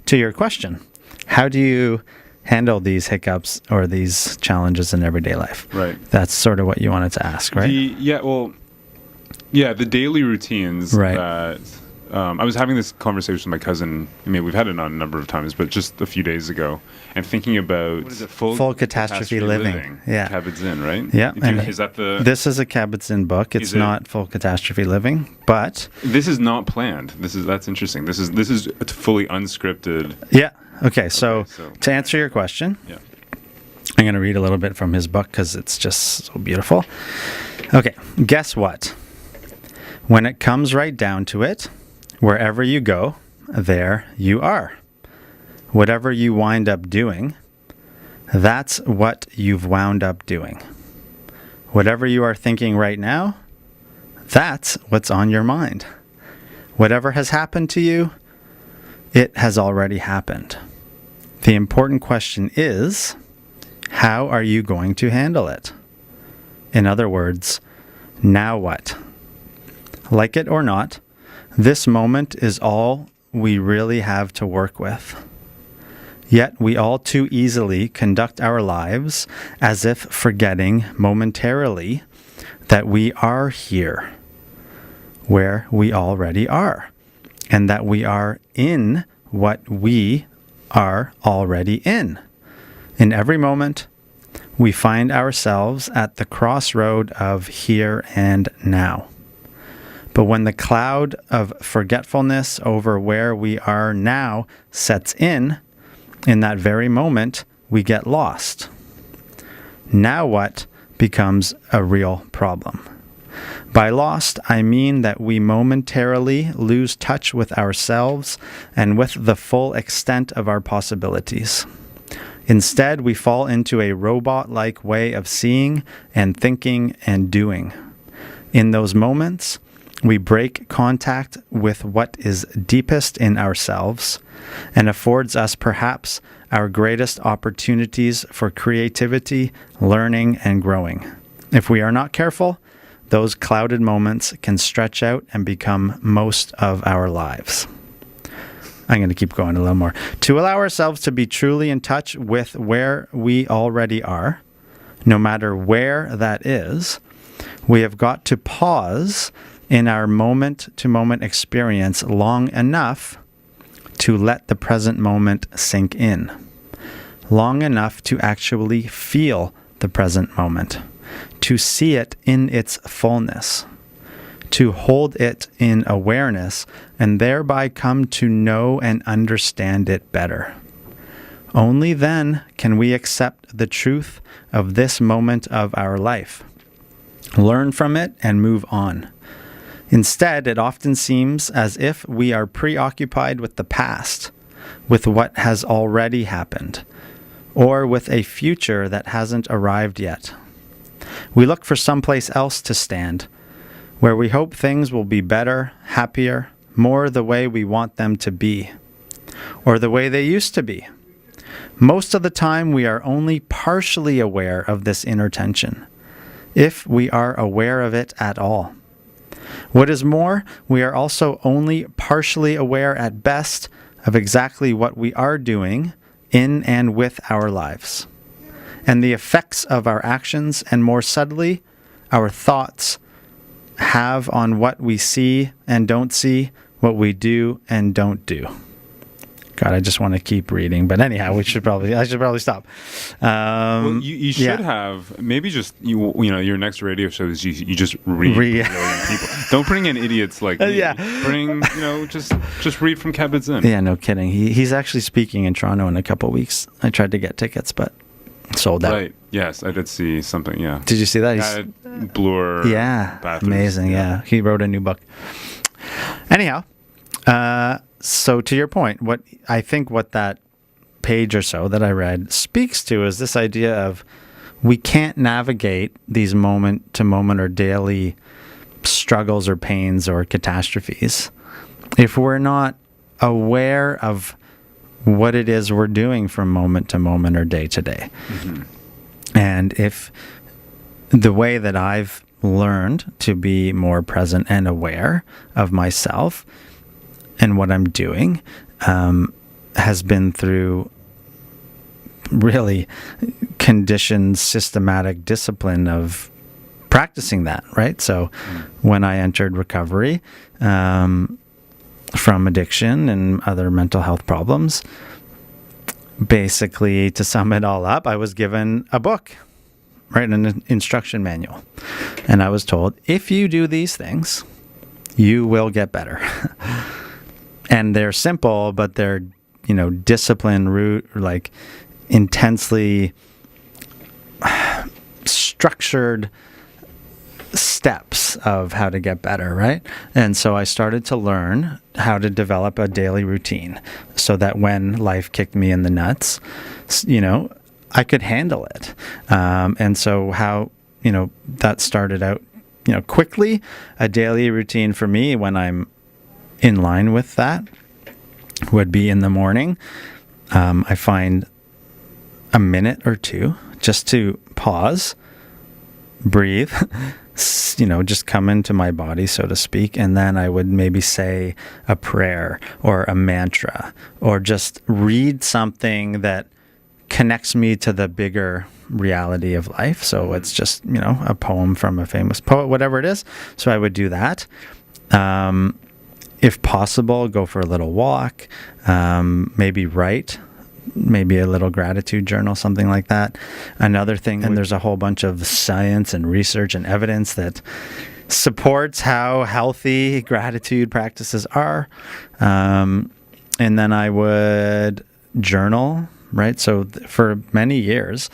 To your question, how do you handle these hiccups or these challenges in everyday life? Right. That's sort of what you wanted to ask, right? The daily routines. Right. That, I was having this conversation with my cousin. I mean, we've had it on a number of times, but just a few days ago, and thinking about what is it, full catastrophe living. Yeah. Kabat-Zinn, right? Yeah. Is that the? This is a Kabat-Zinn book. It's not full catastrophe living, but this is not planned. That's interesting. This is fully unscripted. Yeah. Okay. So to answer your question, yeah. I'm going to read a little bit from his book because it's just so beautiful. Okay. Guess what? When it comes right down to it, wherever you go, there you are. Whatever you wind up doing, that's what you've wound up doing. Whatever you are thinking right now, that's what's on your mind. Whatever has happened to you, it has already happened. The important question is, how are you going to handle it? In other words, now what? Like it or not, this moment is all we really have to work with. Yet we all too easily conduct our lives as if forgetting momentarily that we are here, where we already are, and that we are in what we are already in. In every moment, we find ourselves at the crossroad of here and now. But when the cloud of forgetfulness over where we are now sets in that very moment, we get lost. Now what becomes a real problem? By lost, I mean that we momentarily lose touch with ourselves and with the full extent of our possibilities. Instead, we fall into a robot-like way of seeing and thinking and doing. In those moments, we break contact with what is deepest in ourselves and affords us perhaps our greatest opportunities for creativity, learning, and growing. If we are not careful, those clouded moments can stretch out and become most of our lives. I'm going to keep going a little more. To allow ourselves to be truly in touch with where we already are, no matter where that is, we have got to pause in our moment-to-moment experience long enough to let the present moment sink in, long enough to actually feel the present moment, to see it in its fullness, to hold it in awareness, and thereby come to know and understand it better. Only then can we accept the truth of this moment of our life, learn from it, and move on. Instead, it often seems as if we are preoccupied with the past, with what has already happened, or with a future that hasn't arrived yet. We look for someplace else to stand, where we hope things will be better, happier, more the way we want them to be, or the way they used to be. Most of the time, we are only partially aware of this inner tension, if we are aware of it at all. What is more, we are also only partially aware at best of exactly what we are doing in and with our lives, and the effects of our actions, and more subtly, our thoughts have on what we see and don't see, what we do and don't do. God, I just want to keep reading, but anyhow, I should probably stop. Well, you should have maybe just your next radio show is you just read brilliant people. Don't bring in idiots like me. Yeah. Bring just read from Kabat-Zinn. Yeah, no kidding. He's actually speaking in Toronto in a couple of weeks. I tried to get tickets, but sold out. Right. Yes, I did see something. Yeah. Did you see that? Bloor. Yeah. Bathurst. Amazing. Yeah. He wrote a new book. Anyhow. So to your point, what that page or so that I read speaks to is this idea of we can't navigate these moment-to-moment or daily struggles or pains or catastrophes if we're not aware of what it is we're doing from moment to moment or day to day. Mm-hmm. And if the way that I've learned to be more present and aware of myself and what I'm doing has been through really conditioned, systematic discipline of practicing that, right? So when I entered recovery from addiction and other mental health problems, basically, to sum it all up, I was given a book, right, an instruction manual. And I was told, if you do these things, you will get better. And they're simple, but they're, discipline, like intensely structured steps of how to get better, right? And so I started to learn how to develop a daily routine so that when life kicked me in the nuts, I could handle it. And so how, that started out, quickly. A daily routine for me when I'm in line with that would be in the morning. I find a minute or two just to pause, breathe, just come into my body, so to speak. And then I would maybe say a prayer or a mantra or just read something that connects me to the bigger reality of life. So it's just, a poem from a famous poet, whatever it is. So I would do that. If possible, go for a little walk, maybe write, maybe a little gratitude journal, something like that. Another thing, and there's a whole bunch of science and research and evidence that supports how healthy gratitude practices are. And then I would journal, right? So for many years,